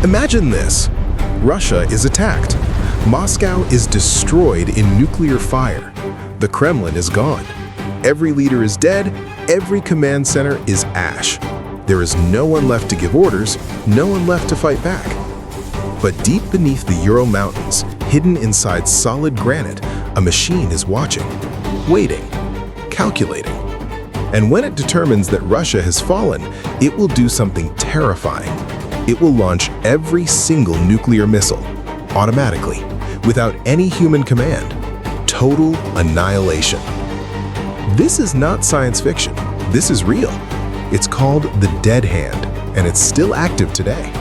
Imagine this. Russia is attacked. Moscow is destroyed in nuclear fire. The Kremlin is gone. Every leader is dead. Every command center is ash. There is no one left to give orders, no one left to fight back. But deep beneath the Ural Mountains, hidden inside solid granite, a machine is watching, waiting, calculating. And when it determines that Russia has fallen, it will do something terrifying. It will launch every single nuclear missile, automatically, without any human command. Total annihilation. This is not science fiction. This is real. It's called the Dead Hand, and it's still active today.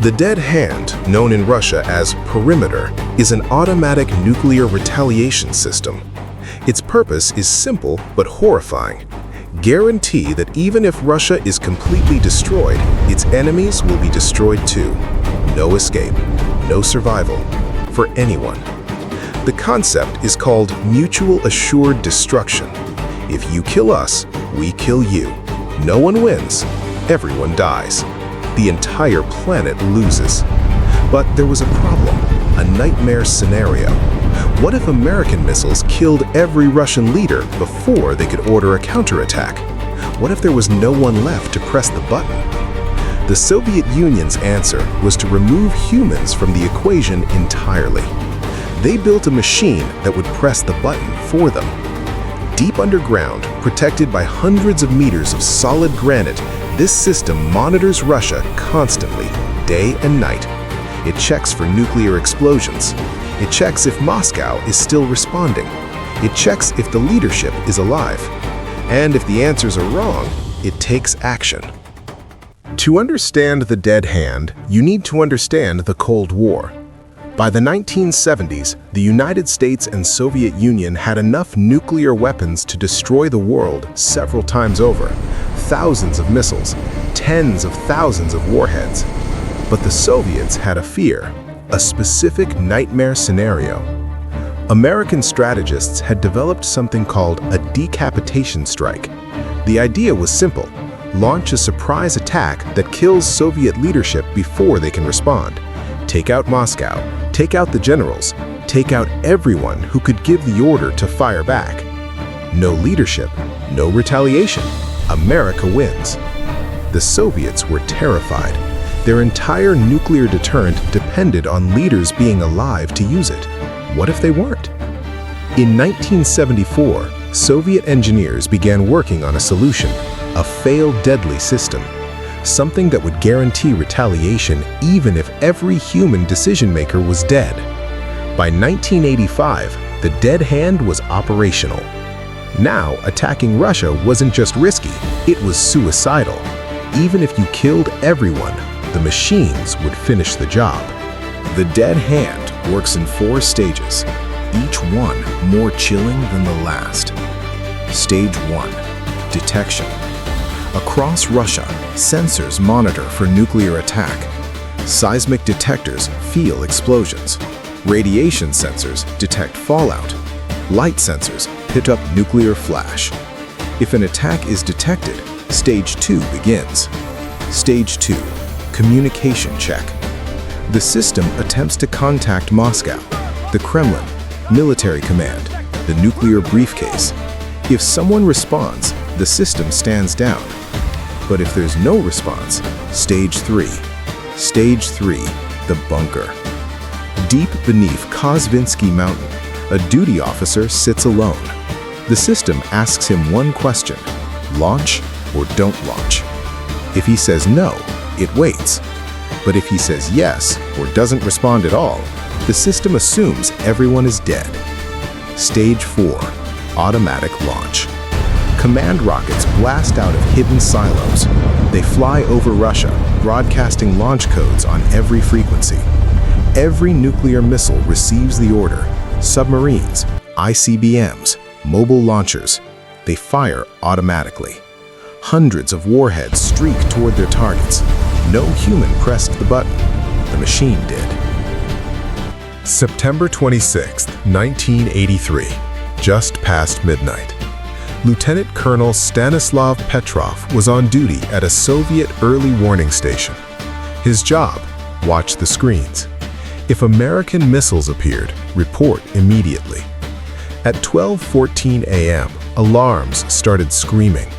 The Dead Hand, known in Russia as Perimeter, is an automatic nuclear retaliation system. Its purpose is simple but horrifying. Guarantee that even if Russia is completely destroyed, its enemies will be destroyed too. No escape, no survival, for anyone. The concept is called mutual assured destruction. If you kill us, we kill you. No one wins, everyone dies. The entire planet loses. But there was a problem, a nightmare scenario. What if American missiles killed every Russian leader before they could order a counterattack? What if there was no one left to press the button? The Soviet Union's answer was to remove humans from the equation entirely. They built a machine that would press the button for them. Deep underground, protected by hundreds of meters of solid granite, this system monitors Russia constantly, day and night. It checks for nuclear explosions. It checks if Moscow is still responding. It checks if the leadership is alive. And if the answers are wrong, it takes action. To understand the Dead Hand, you need to understand the Cold War. By the 1970s, the United States and Soviet Union had enough nuclear weapons to destroy the world several times over. Thousands of missiles, tens of thousands of warheads. But the Soviets had a fear, a specific nightmare scenario. American strategists had developed something called a decapitation strike. The idea was simple: launch a surprise attack that kills Soviet leadership before they can respond. Take out Moscow, take out the generals, take out everyone who could give the order to fire back. No leadership, no retaliation. America wins. The Soviets were terrified. Their entire nuclear deterrent depended on leaders being alive to use it. What if they weren't? In 1974, Soviet engineers began working on a solution, a failed deadly system, something that would guarantee retaliation even if every human decision-maker was dead. By 1985, the Dead Hand was operational. Now, attacking Russia wasn't just risky, it was suicidal. Even if you killed everyone, the machines would finish the job. The Dead Hand works in 4 stages, each one more chilling than the last. Stage 1. Detection. Across Russia, sensors monitor for nuclear attack. Seismic detectors feel explosions. Radiation sensors detect fallout. Light sensors pick up nuclear flash. If an attack is detected, Stage 2 begins. Stage 2. Communication check. The system attempts to contact Moscow, the Kremlin, military command, the nuclear briefcase. If someone responds, the system stands down. But if there's no response, Stage 3. Stage 3, the bunker. Deep beneath Kozvinsky Mountain, a duty officer sits alone. The system asks him one question: launch or don't launch. If he says no, it waits. But if he says yes or doesn't respond at all, the system assumes everyone is dead. Stage 4, automatic launch. Command rockets blast out of hidden silos. They fly over Russia, broadcasting launch codes on every frequency. Every nuclear missile receives the order. Submarines, ICBMs, mobile launchers. They fire automatically. Hundreds of warheads streak toward their targets. No human pressed the button. The machine did. September 26, 1983, just past midnight. Lieutenant Colonel Stanislav Petrov was on duty at a Soviet early warning station. His job: watch the screens. If American missiles appeared, report immediately. At 12:14 a.m., alarms started screaming.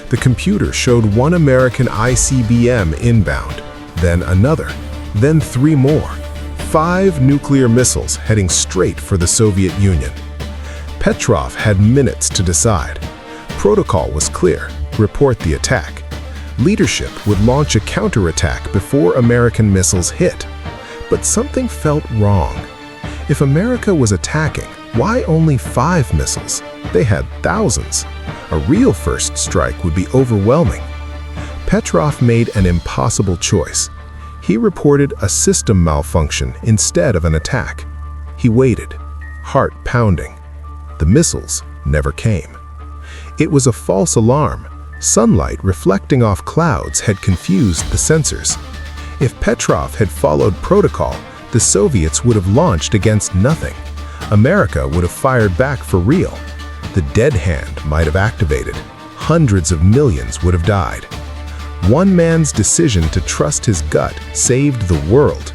The computer showed one American ICBM inbound, then another, then 3 more. 5 nuclear missiles heading straight for the Soviet Union. Petrov had minutes to decide. Protocol was clear: report the attack. Leadership would launch a counterattack before American missiles hit. But something felt wrong. If America was attacking, why only 5 missiles? They had thousands. A real first strike would be overwhelming. Petrov made an impossible choice. He reported a system malfunction instead of an attack. He waited, heart pounding. The missiles never came. It was a false alarm. Sunlight reflecting off clouds had confused the sensors. If Petrov had followed protocol, the Soviets would have launched against nothing. America would have fired back for real. The dead hand might have activated. Hundreds of millions would have died. One man's decision to trust his gut saved the world.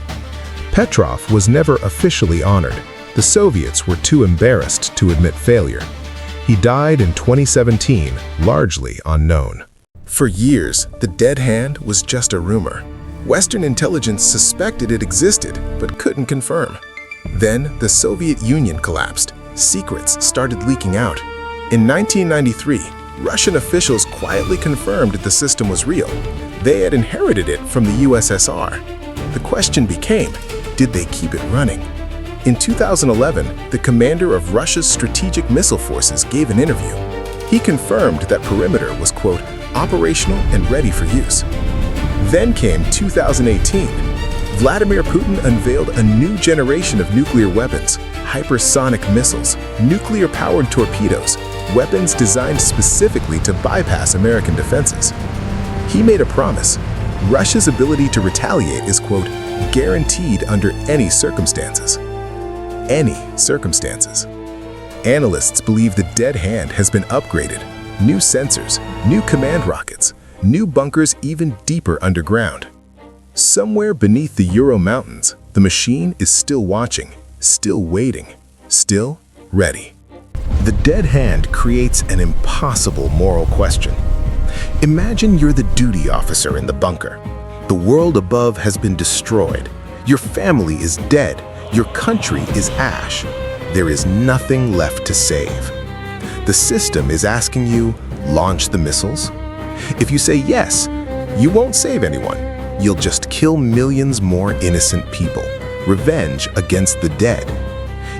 Petrov was never officially honored. The Soviets were too embarrassed to admit failure. He died in 2017, largely unknown. For years, the dead hand was just a rumor. Western intelligence suspected it existed, but couldn't confirm. Then, the Soviet Union collapsed. Secrets started leaking out. In 1993, Russian officials quietly confirmed the system was real. They had inherited it from the USSR. The question became, did they keep it running? In 2011, the commander of Russia's strategic missile forces gave an interview. He confirmed that perimeter was, quote, operational and ready for use. Then came 2018. Vladimir Putin unveiled a new generation of nuclear weapons: hypersonic missiles, nuclear-powered torpedoes, weapons designed specifically to bypass American defenses. He made a promise: Russia's ability to retaliate is, quote, guaranteed under any circumstances. Any circumstances. Analysts believe the dead hand has been upgraded. New sensors, new command rockets, new bunkers even deeper underground. Somewhere beneath the Ural Mountains, the machine is still watching, still waiting, still ready. The dead hand creates an impossible moral question. Imagine you're the duty officer in the bunker. The world above has been destroyed. Your family is dead. Your country is ash. There is nothing left to save. The system is asking you, launch the missiles? If you say yes, you won't save anyone. You'll just kill millions more innocent people. Revenge against the dead.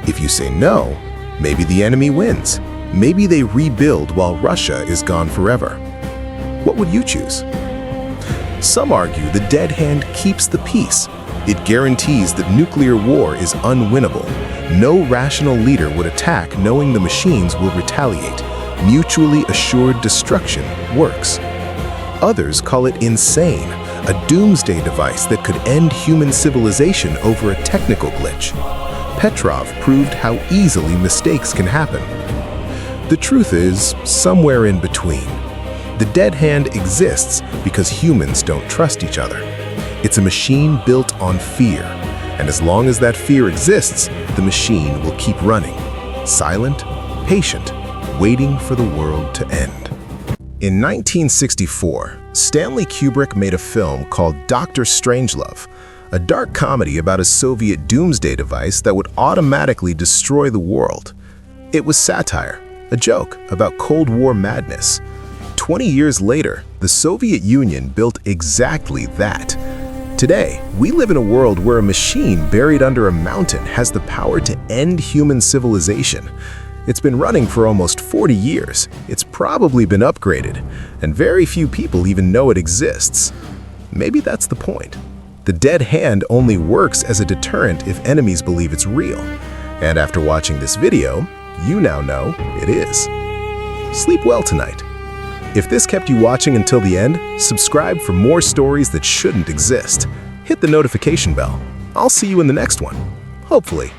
If you say no, maybe the enemy wins. Maybe they rebuild while Russia is gone forever. What would you choose? Some argue the dead hand keeps the peace. It guarantees that nuclear war is unwinnable. No rational leader would attack knowing the machines will retaliate. Mutually assured destruction works. Others call it insane, a doomsday device that could end human civilization over a technical glitch. Petrov proved how easily mistakes can happen. The truth is somewhere in between. The dead hand exists because humans don't trust each other. It's a machine built on fear, and as long as that fear exists, the machine will keep running, silent, patient, waiting for the world to end. In 1964, Stanley Kubrick made a film called Dr. Strangelove, a dark comedy about a Soviet doomsday device that would automatically destroy the world. It was satire, a joke about Cold War madness. 20 years later, the Soviet Union built exactly that. Today, we live in a world where a machine buried under a mountain has the power to end human civilization. It's been running for almost 40 years. It's probably been upgraded, and very few people even know it exists. Maybe that's the point. The dead hand only works as a deterrent if enemies believe it's real. And after watching this video, you now know it is. Sleep well tonight. If this kept you watching until the end, subscribe for more stories that shouldn't exist. Hit the notification bell. I'll see you in the next one. Hopefully.